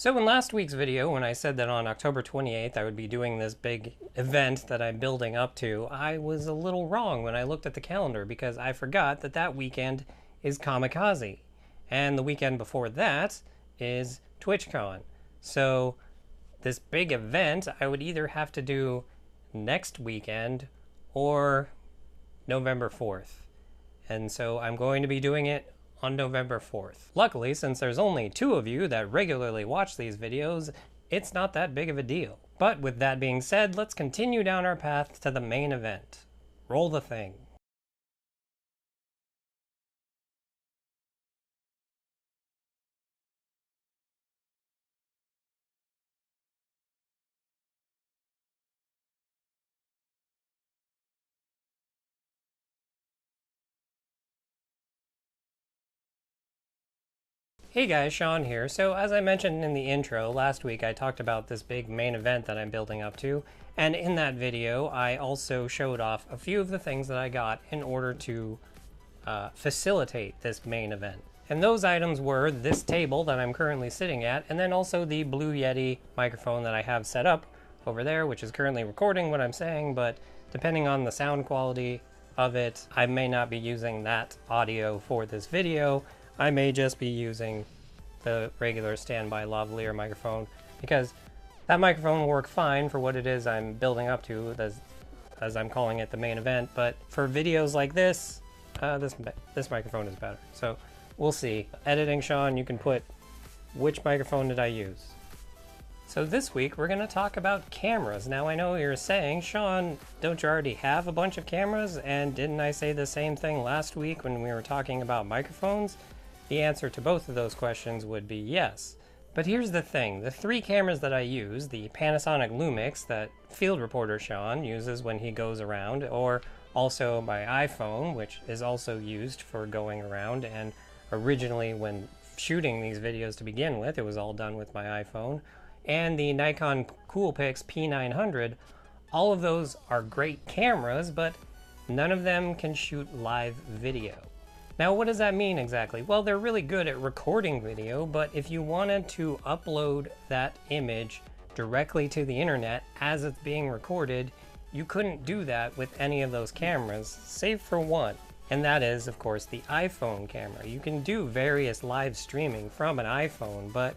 So in last week's video, when I said that on October 28th I would be doing this big event that I'm building up to, I was a little wrong when I looked at the calendar because I forgot that that weekend is Kamikaze. And the weekend before that is TwitchCon. So this big event I would either have to do next weekend or November 4th. And so I'm going to be doing it on November 4th. Luckily, since there's only 2 of you that regularly watch these videos, it's not that big of a deal. But with that being said, let's continue down our path to the main event. Roll the thing. Hey guys, Sean here. So as I mentioned in the intro, last week I talked about this big main event that I'm building up to, and in that video I also showed off a few of the things that I got in order to facilitate this main event. And those items were this table that I'm currently sitting at, and then also the Blue Yeti microphone that I have set up over there, which is currently recording what I'm saying, but depending on the sound quality of it, I may not be using that audio for this video. I may just be using the regular standby lavalier microphone because that microphone will work fine for what it is I'm building up to, as I'm calling it the main event. But for videos like this, this microphone is better. So we'll see. Editing, Sean, you can put which microphone did I use. So this week we're going to talk about cameras. Now I know you're saying, Sean, don't you already have a bunch of cameras? And didn't I say the same thing last week when we were talking about microphones? The answer to both of those questions would be yes. But here's the thing, the 3 cameras that I use, the Panasonic Lumix that field reporter Sean uses when he goes around, or also my iPhone, which is also used for going around, and originally when shooting these videos to begin with, it was all done with my iPhone, and the Nikon Coolpix P900, all of those are great cameras, but none of them can shoot live video. Now, what does that mean exactly? Well, they're really good at recording video, but if you wanted to upload that image directly to the internet as it's being recorded, you couldn't do that with any of those cameras, save for one. And that is, of course, the iPhone camera. You can do various live streaming from an iPhone, but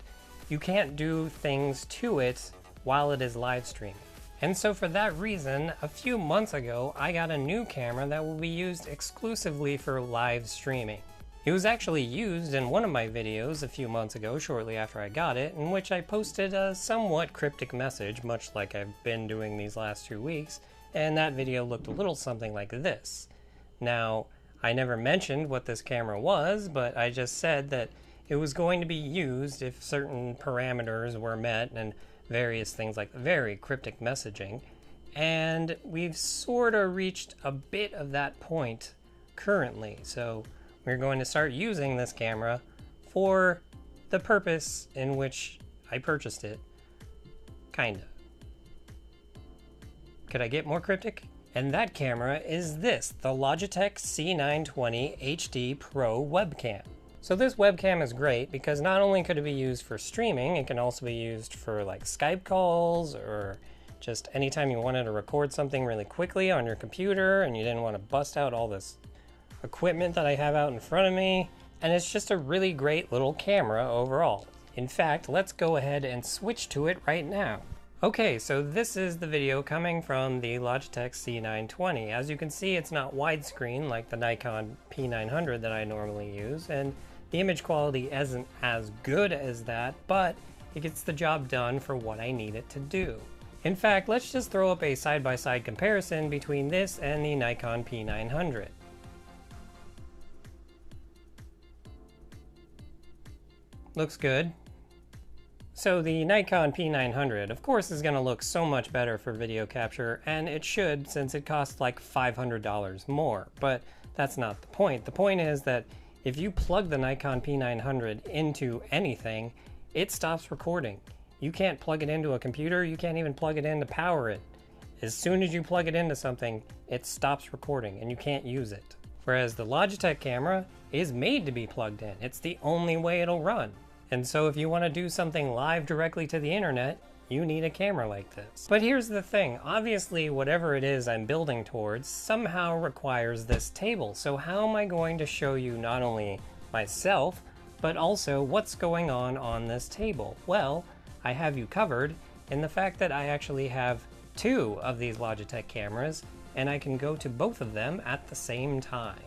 you can't do things to it while it is live streaming. And so for that reason, a few months ago, I got a new camera that will be used exclusively for live streaming. It was actually used in one of my videos a few months ago, shortly after I got it, in which I posted a somewhat cryptic message, much like I've been doing these last 2 weeks, and that video looked a little something like this. Now, I never mentioned what this camera was, but I just said that it was going to be used if certain parameters were met and various things like very cryptic messaging, and we've sort of reached a bit of that point currently. So we're going to start using this camera for the purpose in which I purchased it, kinda. Could I get more cryptic? And that camera is this, the Logitech C920 HD Pro webcam. So this webcam is great because not only could it be used for streaming, it can also be used for like Skype calls or just anytime you wanted to record something really quickly on your computer and you didn't want to bust out all this equipment that I have out in front of me. And it's just a really great little camera overall. In fact, let's go ahead and switch to it right now. Okay, so this is the video coming from the Logitech C920. As you can see, it's not widescreen like the Nikon P900 that I normally use, and the image quality isn't as good as that, but it gets the job done for what I need it to do. In fact, let's just throw up a side-by-side comparison between this and the Nikon P900. Looks good. So the Nikon P900, of course, is going to look so much better for video capture, and it should since it costs like $500 more, but that's not the point. The point is that if you plug the Nikon P900 into anything, it stops recording. You can't plug it into a computer, you can't even plug it in to power it. As soon as you plug it into something, it stops recording and you can't use it. Whereas the Logitech camera is made to be plugged in. It's the only way it'll run. And so if you want to do something live directly to the internet, you need a camera like this. But here's the thing, obviously whatever it is I'm building towards somehow requires this table. So how am I going to show you not only myself, but also what's going on this table? Well, I have you covered in the fact that I actually have two of these Logitech cameras, and I can go to both of them at the same time.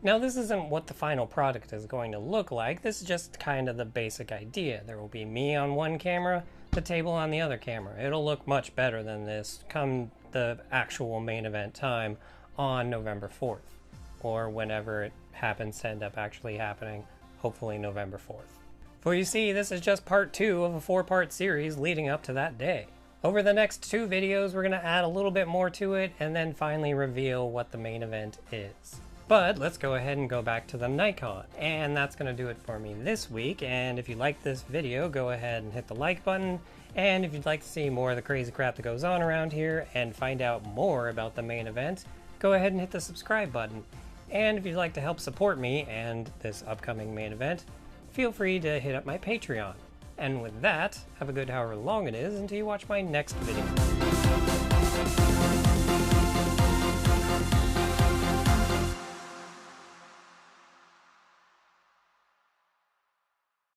Now this isn't what the final product is going to look like, this is just kind of the basic idea. There will be me on one camera, the table on the other camera. It'll look much better than this come the actual main event time on November 4th, or whenever it happens to end up actually happening, hopefully November 4th. For you see, this is just part 2 of a 4-part series leading up to that day. Over the next 2 videos, we're going to add a little bit more to it and then finally reveal what the main event is. But let's go ahead and go back to the Nikon, and that's going to do it for me this week. And if you like this video, go ahead and hit the like button. And if you'd like to see more of the crazy crap that goes on around here and find out more about the main event, go ahead and hit the subscribe button. And if you'd like to help support me and this upcoming main event, feel free to hit up my Patreon. And with that, have a good however long it is until you watch my next video.